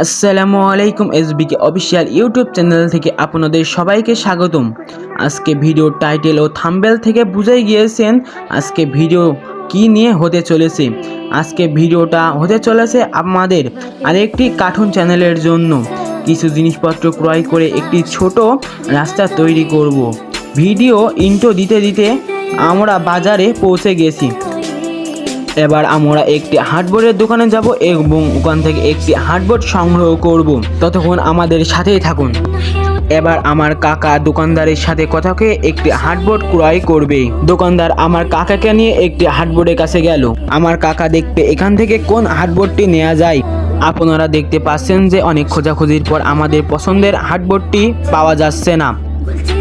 আসসালামু আলাইকুম এসবিকে official YouTube channel থেকে আপনাদের সবাইকে স্বাগতম। আজকে ভিডিও টাইটেল ও থাম্বনেল থেকে বুঝেই গিয়েছেন আজকে ভিডিও কি নিয়ে হতে চলেছে। আজকে ভিডিওটা হতে চলেছে আমাদের আরেকটি কার্টুন চ্যানেলের জন্য কিছু জিনিসপত্র ক্রয় করে একটি ছোট রাস্তা তৈরি করব। ভিডিও ইন্ট্রো দিতে দিতে আমরা বাজারে পৌঁছে গেছি। এবার আমরা একটি হার্ডবোর্ডের দোকানে যাব এবং ওখান থেকে একটি হার্ডবোর্ড সংগ্রহ করব। ততক্ষণ আমাদের সাথেই থাকুন। এবার আমার কাকা দোকানদারের সাথে কথা কয়ে একটি হার্ডবোর্ড ক্রয় করবে। দোকানদার আমার কাকাকে নিয়ে একটি হার্ডবোর্ডের কাছে গেল। আমার কাকা দেখবে এখান থেকে কোন হার্ডবোর্ডটি নেওয়া যায়। আপনারা দেখতে পাচ্ছেন যে অনেক খোঁজাখুঁজির পর আমাদের পছন্দের হার্ডবোর্ডটি পাওয়া যাচ্ছে না।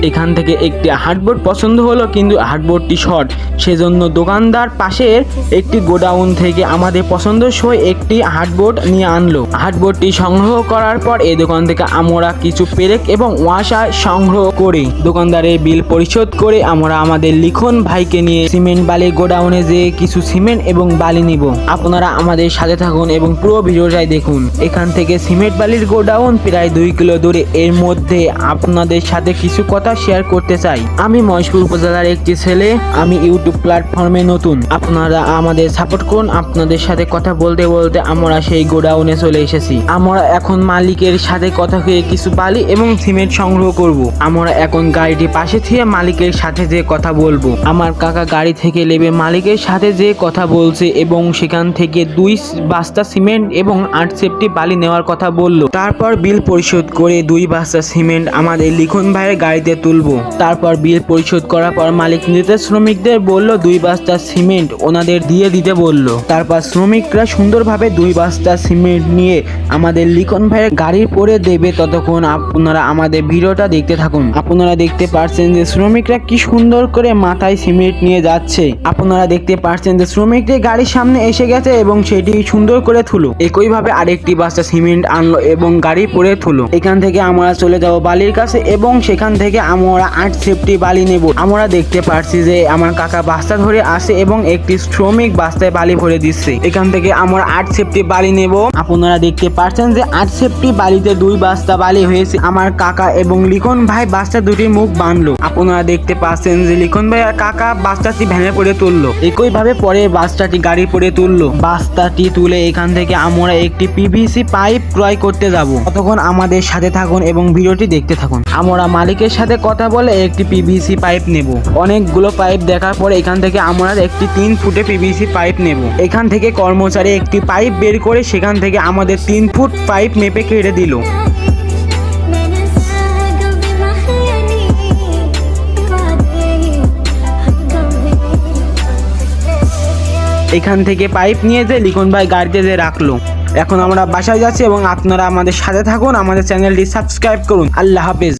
এখান থেকে একটি হার্ডবোর্ড পছন্দ হলো, কিন্তু হার্ডবোর্ডটি শর্ট, সেজন্য দোকানদার পাশের একটি গোডাউন থেকে আমাদের পছন্দসই একটি হার্ডবোর্ড নিয়ে আনলো। হার্ডবোর্ডটি সংগ্রহ করার পর এই দোকান থেকে আমরা কিছু পেরেক এবং ওয়াশার সংগ্রহ করি। দোকানদারের বিল পরিশোধ করে আমরা আমাদের লিখন ভাইকে নিয়ে সিমেন্ট বালি গোডাউনে যেয়ে কিছু সিমেন্ট এবং বালি নিব। আপনারা আমাদের সাথে থাকুন এবং পুরো ভিডিওটাই দেখুন। এখান থেকে সিমেন্ট বালির গোডাউন প্রায় 2 কিলো দূরে। এর মধ্যে আপনাদের সাথে কিছু কথা শেয়ার করতে চাই। আমি মহেশপুর উপজেলার একটি ছেলে। আমি ইউটিউব প্ল্যাটফর্মে নতুন। আপনারা আমাদের সাপোর্ট করুন। আপনাদের সাথে কথা বলতে বলতে আমরা সেই গোডাউনে চলে এসেছি। আমরা এখন মালিকের সাথে কথা হয়ে কিছু বালি এবং সিমেন্ট সংগ্রহ করব। আমরা এখন গাড়িটি পাশে থেকে মালিকের সাথে যে কথা বলবো। আমার কাকা গাড়ি থেকে নেমে মালিকের সাথে যে কথা বলছে এবং সেখান থেকে 2 বস্তা সিমেন্ট এবং 8 সেফটি বালি নেওয়ার কথা বলল। তারপর বিল পরিশোধ করে 2 বস্তা সিমেন্ট আমাদের লিখন ভাইয়ের গাড়িতে তুলবো। তারপর বিল পরিশোধ করার পর মালিক নিজেদের শ্রমিকদের বলল 2 বস্তা সিমেন্ট ওনাদের দিয়ে দিতে বলল। তারপর শ্রমিকরা সুন্দরভাবে 2 বস্তা সিমেন্ট নিয়ে আমাদের লিখন ভাইয়ের গাড়ির পরে দেবে। ততক্ষণ আপনারা আমাদের ভিডিওটা দেখতে থাকুন। আপনারা দেখতে পাচ্ছেন যে শ্রমিকরা কি সুন্দর করে মাথায় সিমেন্ট নিয়ে যাচ্ছে। আপনারা দেখতে পাচ্ছেন যে শ্রমিকদের গাড়ির সামনে এসে গেছে এবং সেটি সুন্দর করে তুলো। একইভাবে আরেকটি বস্তা সিমেন্ট আনলো এবং গাড়ি পরে তুলো। এখান থেকে আমরা চলে যাব বালির কাছে এবং সেখান থেকে আমরা 8 সেফটি বালি নেব। আমরা দেখতে পাচ্ছি যে আমার কাকা বস্তা ধরে আসে এবং একটি শ্রমিক বস্তায় বালি ভরে দিচ্ছে। এখান থেকে আমরা 8 সেফটি বালি নেব। আপনারা দেখতে পাচ্ছেন যে 8 সেফটি বালিতে 2 বস্তা বালি হয়েছে। আমার কাকা এবং লিখন ভাই বস্তা দুটির মুখ বাঁধলো। আপনারা দেখতে পাচ্ছেন যে লিখন ভাই আর কাকা বস্তাটি ভ্যানে করে তুললো। একইভাবে পরে বস্তাটি গাড়ি পরে তুললো। বস্তাটি তুলে এখান থেকে আমরা একটি পিভিসি পাইপ ক্রয় করতে যাব। ততক্ষণ আমাদের সাথে থাকুন এবং ভিডিওটি দেখতে থাকুন। আমরা মালিকের সাথে কথা বলে একটি পিভিসি পাইপ নেব। অনেকগুলো পাইপ দেখার পরে এখান থেকে আমরা একটি 3 ফুটে পিভিসি পাইপ নেব। এখান থেকে কর্মচারী একটি পাইপ বের করে সেখান থেকে আমাদের 3 ফুট পাইপ মেপে কেটে দিল। এখান থেকে পাইপ নিয়ে যে লিখন ভাই গাড়িতে যে রাখলো। এখন আমরা বাসায় যাচ্ছি এবং আপনারা আমাদের সাথে থাকুন। আমাদের চ্যানেলটি সাবস্ক্রাইব করুন। আল্লাহ হাফেজ।